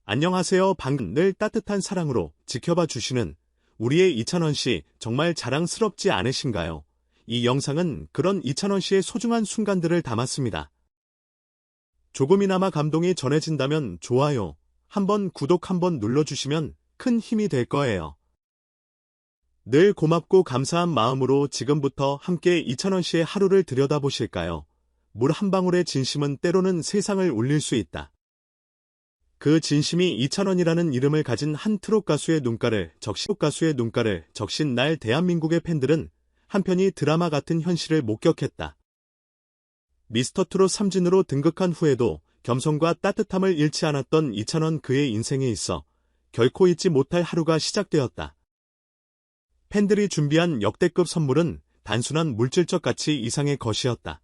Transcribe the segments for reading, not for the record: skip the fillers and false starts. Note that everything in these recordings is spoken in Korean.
안녕하세요. 늘 따뜻한 사랑으로 지켜봐 주시는 우리의 이찬원 씨 정말 자랑스럽지 않으신가요? 이 영상은 그런 이찬원 씨의 소중한 순간들을 담았습니다. 조금이나마 감동이 전해진다면 좋아요, 한번 구독 한번 눌러주시면 큰 힘이 될 거예요. 늘 고맙고 감사한 마음으로 지금부터 함께 이찬원 씨의 하루를 들여다보실까요? 물 한 방울의 진심은 때로는 세상을 울릴 수 있다. 그 진심이 이찬원이라는 이름을 가진 한 트롯 가수의 눈가를 적신 날 대한민국의 팬들은 한편이 드라마 같은 현실을 목격했다. 미스터트롯 3진으로 등극한 후에도 겸손과 따뜻함을 잃지 않았던 이찬원, 그의 인생에 있어 결코 잊지 못할 하루가 시작되었다. 팬들이 준비한 역대급 선물은 단순한 물질적 가치 이상의 것이었다.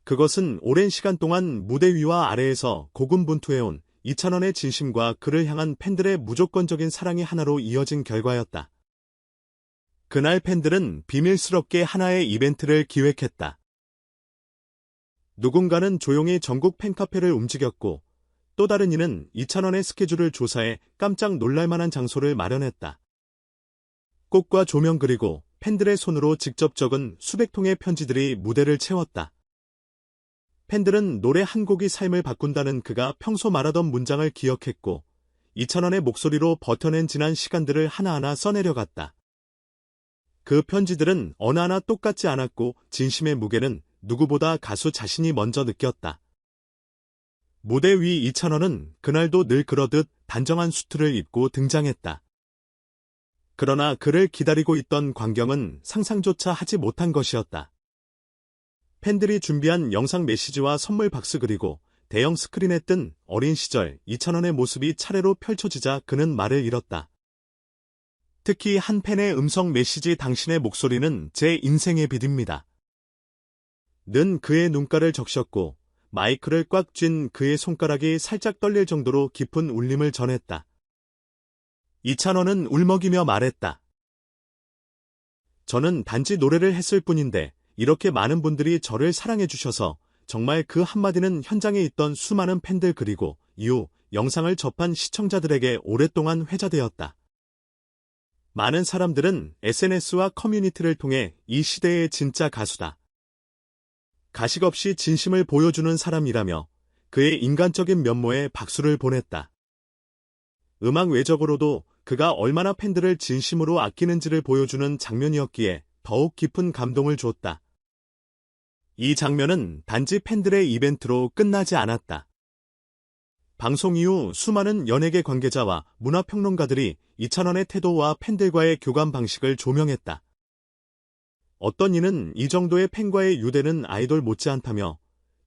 그것은 오랜 시간 동안 무대 위와 아래에서 고군분투해온 이찬원의 진심과 그를 향한 팬들의 무조건적인 사랑이 하나로 이어진 결과였다. 그날 팬들은 비밀스럽게 하나의 이벤트를 기획했다. 누군가는 조용히 전국 팬카페를 움직였고, 또 다른 이는 이찬원의 스케줄을 조사해 깜짝 놀랄만한 장소를 마련했다. 꽃과 조명 그리고 팬들의 손으로 직접 적은 수백 통의 편지들이 무대를 채웠다. 팬들은 노래 한 곡이 삶을 바꾼다는 그가 평소 말하던 문장을 기억했고, 이찬원의 목소리로 버텨낸 지난 시간들을 하나하나 써내려갔다. 그 편지들은 어느 하나 똑같지 않았고, 진심의 무게는 누구보다 가수 자신이 먼저 느꼈다. 무대 위 이찬원은 그날도 늘 그러듯 단정한 수트를 입고 등장했다. 그러나 그를 기다리고 있던 광경은 상상조차 하지 못한 것이었다. 팬들이 준비한 영상 메시지와 선물 박스 그리고 대형 스크린에 뜬 어린 시절 이찬원의 모습이 차례로 펼쳐지자 그는 말을 잃었다. 특히 한 팬의 음성 메시지, 당신의 목소리는 제 인생의 빛입니다. 는 그의 눈가를 적셨고 마이크를 꽉 쥔 그의 손가락이 살짝 떨릴 정도로 깊은 울림을 전했다. 이찬원은 울먹이며 말했다. 저는 단지 노래를 했을 뿐인데 이렇게 많은 분들이 저를 사랑해 주셔서 정말 그 한마디는 현장에 있던 수많은 팬들 그리고 이후 영상을 접한 시청자들에게 오랫동안 회자되었다. 많은 사람들은 SNS와 커뮤니티를 통해 이 시대의 진짜 가수다, 가식 없이 진심을 보여주는 사람이라며 그의 인간적인 면모에 박수를 보냈다. 음악 외적으로도 그가 얼마나 팬들을 진심으로 아끼는지를 보여주는 장면이었기에 더욱 깊은 감동을 줬다. 이 장면은 단지 팬들의 이벤트로 끝나지 않았다. 방송 이후 수많은 연예계 관계자와 문화평론가들이 이찬원의 태도와 팬들과의 교감 방식을 조명했다. 어떤 이는 이 정도의 팬과의 유대는 아이돌 못지않다며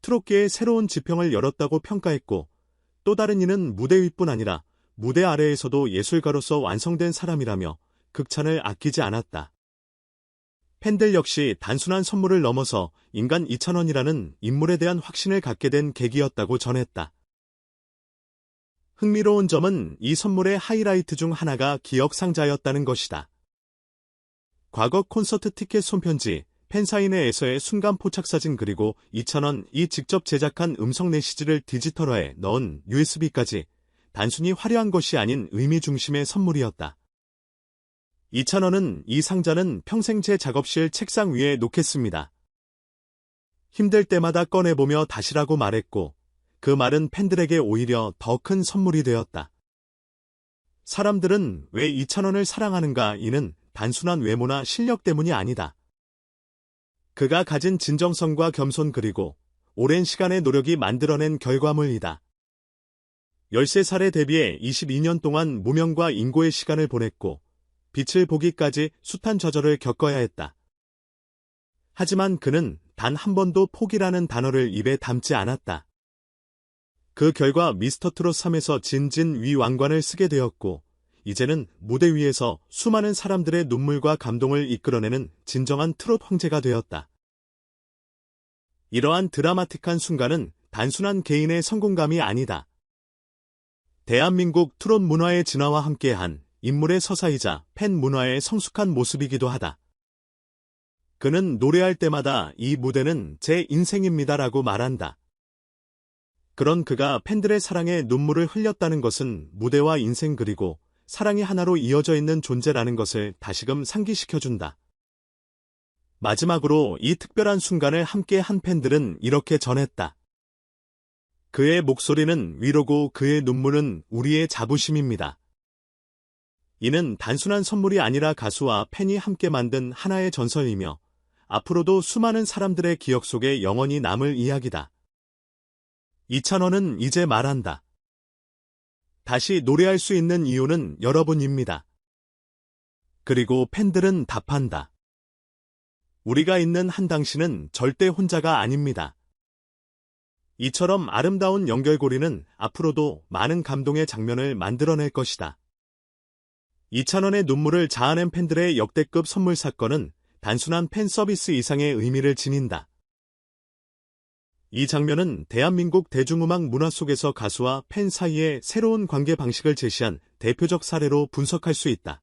트롯계의 새로운 지평을 열었다고 평가했고, 또 다른 이는 무대 위뿐 아니라 무대 아래에서도 예술가로서 완성된 사람이라며 극찬을 아끼지 않았다. 팬들 역시 단순한 선물을 넘어서 인간 이찬원이라는 인물에 대한 확신을 갖게 된 계기였다고 전했다. 흥미로운 점은 이 선물의 하이라이트 중 하나가 기억 상자였다는 것이다. 과거 콘서트 티켓 손편지, 팬사인회에서의 순간 포착사진 그리고 이찬원이 직접 제작한 음성 메시지를 디지털화해 넣은 USB까지 단순히 화려한 것이 아닌 의미 중심의 선물이었다. 이찬원은 이 상자는 평생 제 작업실 책상 위에 놓겠습니다. 힘들 때마다 꺼내보며 다시라고 말했고, 그 말은 팬들에게 오히려 더 큰 선물이 되었다. 사람들은 왜 이찬원을 사랑하는가? 이는 단순한 외모나 실력 때문이 아니다. 그가 가진 진정성과 겸손 그리고 오랜 시간의 노력이 만들어낸 결과물이다. 13살에 데뷔해 22년 동안 무명과 인고의 시간을 보냈고 빛을 보기까지 숱한 좌절을 겪어야 했다. 하지만 그는 단 한 번도 포기라는 단어를 입에 담지 않았다. 그 결과 미스터트롯 3에서 진진위 왕관을 쓰게 되었고, 이제는 무대 위에서 수많은 사람들의 눈물과 감동을 이끌어내는 진정한 트롯 황제가 되었다. 이러한 드라마틱한 순간은 단순한 개인의 성공감이 아니다. 대한민국 트롯 문화의 진화와 함께한 인물의 서사이자 팬 문화의 성숙한 모습이기도 하다. 그는 노래할 때마다 이 무대는 제 인생입니다라고 말한다. 그런 그가 팬들의 사랑에 눈물을 흘렸다는 것은 무대와 인생 그리고 사랑이 하나로 이어져 있는 존재라는 것을 다시금 상기시켜준다. 마지막으로 이 특별한 순간을 함께 한 팬들은 이렇게 전했다. 그의 목소리는 위로고 그의 눈물은 우리의 자부심입니다. 이는 단순한 선물이 아니라 가수와 팬이 함께 만든 하나의 전설이며 앞으로도 수많은 사람들의 기억 속에 영원히 남을 이야기다. 이찬원은 이제 말한다. 다시 노래할 수 있는 이유는 여러분입니다. 그리고 팬들은 답한다. 우리가 있는 한 당신은 절대 혼자가 아닙니다. 이처럼 아름다운 연결고리는 앞으로도 많은 감동의 장면을 만들어낼 것이다. 이찬원의 눈물을 자아낸 팬들의 역대급 선물 사건은 단순한 팬 서비스 이상의 의미를 지닌다. 이 장면은 대한민국 대중음악 문화 속에서 가수와 팬 사이의 새로운 관계 방식을 제시한 대표적 사례로 분석할 수 있다.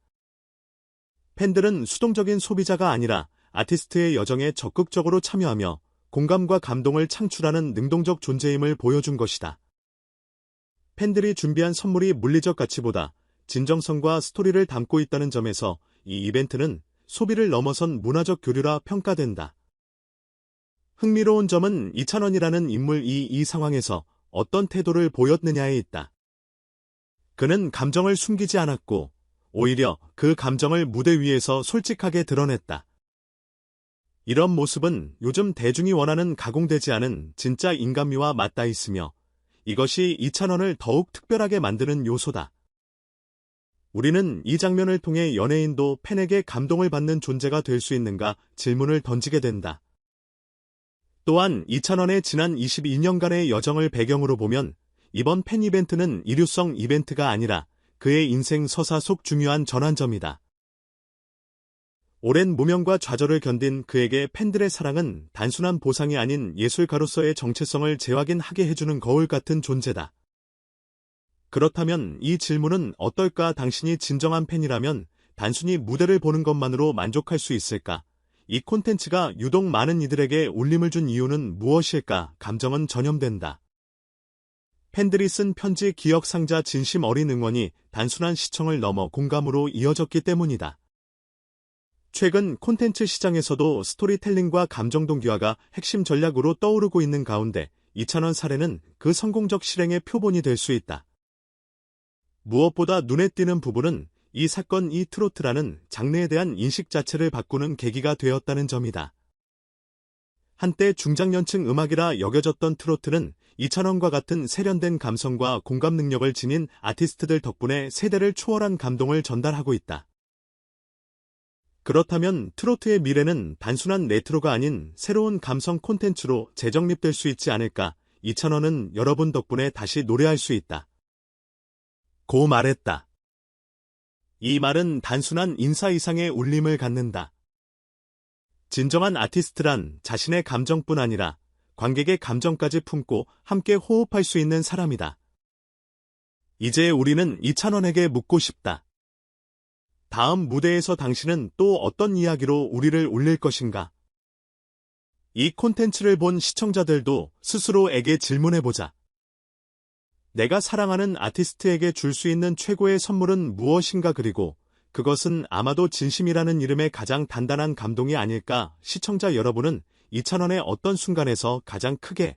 팬들은 수동적인 소비자가 아니라 아티스트의 여정에 적극적으로 참여하며 공감과 감동을 창출하는 능동적 존재임을 보여준 것이다. 팬들이 준비한 선물이 물리적 가치보다 진정성과 스토리를 담고 있다는 점에서 이 이벤트는 소비를 넘어선 문화적 교류라 평가된다. 흥미로운 점은 이찬원이라는 인물이 이 상황에서 어떤 태도를 보였느냐에 있다. 그는 감정을 숨기지 않았고 오히려 그 감정을 무대 위에서 솔직하게 드러냈다. 이런 모습은 요즘 대중이 원하는 가공되지 않은 진짜 인간미와 맞닿아 있으며 이것이 이찬원을 더욱 특별하게 만드는 요소다. 우리는 이 장면을 통해 연예인도 팬에게 감동을 받는 존재가 될 수 있는가 질문을 던지게 된다. 또한 이찬원의 지난 22년간의 여정을 배경으로 보면 이번 팬 이벤트는 일류성 이벤트가 아니라 그의 인생 서사 속 중요한 전환점이다. 오랜 무명과 좌절을 견딘 그에게 팬들의 사랑은 단순한 보상이 아닌 예술가로서의 정체성을 재확인하게 해주는 거울 같은 존재다. 그렇다면 이 질문은 어떨까? 당신이 진정한 팬이라면 단순히 무대를 보는 것만으로 만족할 수 있을까? 이 콘텐츠가 유독 많은 이들에게 울림을 준 이유는 무엇일까? 감정은 전염된다. 팬들이 쓴 편지 기억 상자 진심 어린 응원이 단순한 시청을 넘어 공감으로 이어졌기 때문이다. 최근 콘텐츠 시장에서도 스토리텔링과 감정 동기화가 핵심 전략으로 떠오르고 있는 가운데 이찬원 사례는 그 성공적 실행의 표본이 될 수 있다. 무엇보다 눈에 띄는 부분은 이 사건이 트로트라는 장르에 대한 인식 자체를 바꾸는 계기가 되었다는 점이다. 한때 중장년층 음악이라 여겨졌던 트로트는 이찬원과 같은 세련된 감성과 공감 능력을 지닌 아티스트들 덕분에 세대를 초월한 감동을 전달하고 있다. 그렇다면 트로트의 미래는 단순한 레트로가 아닌 새로운 감성 콘텐츠로 재정립될 수 있지 않을까? 이찬원은 여러분 덕분에 다시 노래할 수 있다. 고 말했다. 이 말은 단순한 인사 이상의 울림을 갖는다. 진정한 아티스트란 자신의 감정뿐 아니라 관객의 감정까지 품고 함께 호흡할 수 있는 사람이다. 이제 우리는 이찬원에게 묻고 싶다. 다음 무대에서 당신은 또 어떤 이야기로 우리를 울릴 것인가? 이 콘텐츠를 본 시청자들도 스스로에게 질문해보자. 내가 사랑하는 아티스트에게 줄 수 있는 최고의 선물은 무엇인가? 그리고 그것은 아마도 진심이라는 이름의 가장 단단한 감동이 아닐까? 시청자 여러분은 이찬원의 어떤 순간에서 가장 크게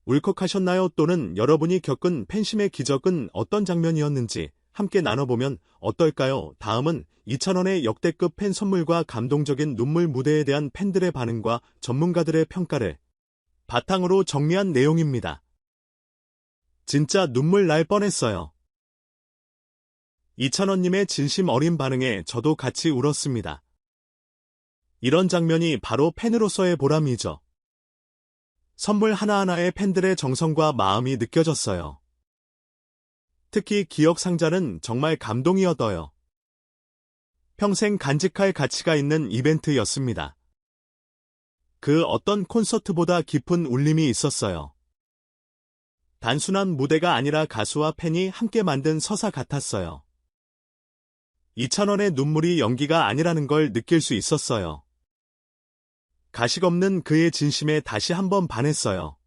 울컥하셨나요? 또는 여러분이 겪은 팬심의 기적은 어떤 장면이었는지 함께 나눠보면 어떨까요? 다음은 이찬원의 역대급 팬 선물과 감동적인 눈물 무대에 대한 팬들의 반응과 전문가들의 평가를 바탕으로 정리한 내용입니다. 진짜 눈물 날 뻔했어요. 이찬원님의 진심 어린 반응에 저도 같이 울었습니다. 이런 장면이 바로 팬으로서의 보람이죠. 선물 하나하나에 팬들의 정성과 마음이 느껴졌어요. 특히 기억 상자는 정말 감동이었어요. 평생 간직할 가치가 있는 이벤트였습니다. 그 어떤 콘서트보다 깊은 울림이 있었어요. 단순한 무대가 아니라 가수와 팬이 함께 만든 서사 같았어요. 이찬원의 눈물이 연기가 아니라는 걸 느낄 수 있었어요. 가식 없는 그의 진심에 다시 한번 반했어요.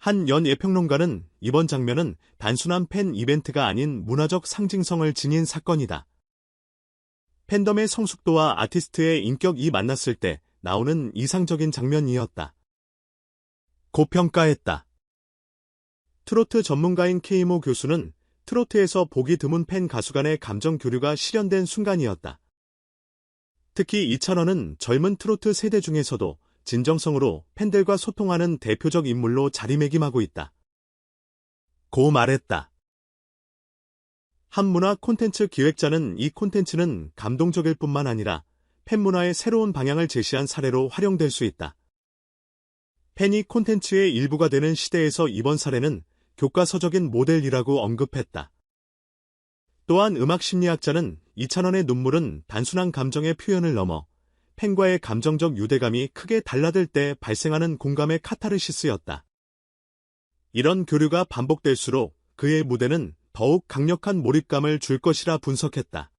한 연예평론가는 이번 장면은 단순한 팬 이벤트가 아닌 문화적 상징성을 지닌 사건이다. 팬덤의 성숙도와 아티스트의 인격이 만났을 때 나오는 이상적인 장면이었다. 고평가했다. 트로트 전문가인 케이모 교수는 트로트에서 보기 드문 팬 가수 간의 감정 교류가 실현된 순간이었다. 특히 이찬원은 젊은 트로트 세대 중에서도 진정성으로 팬들과 소통하는 대표적 인물로 자리매김하고 있다. 고 말했다. 한 문화 콘텐츠 기획자는 이 콘텐츠는 감동적일 뿐만 아니라 팬문화의 새로운 방향을 제시한 사례로 활용될 수 있다. 팬이 콘텐츠의 일부가 되는 시대에서 이번 사례는 교과서적인 모델이라고 언급했다. 또한 음악 심리학자는 이찬원의 눈물은 단순한 감정의 표현을 넘어 팬과의 감정적 유대감이 크게 달라들 때 발생하는 공감의 카타르시스였다. 이런 교류가 반복될수록 그의 무대는 더욱 강력한 몰입감을 줄 것이라 분석했다.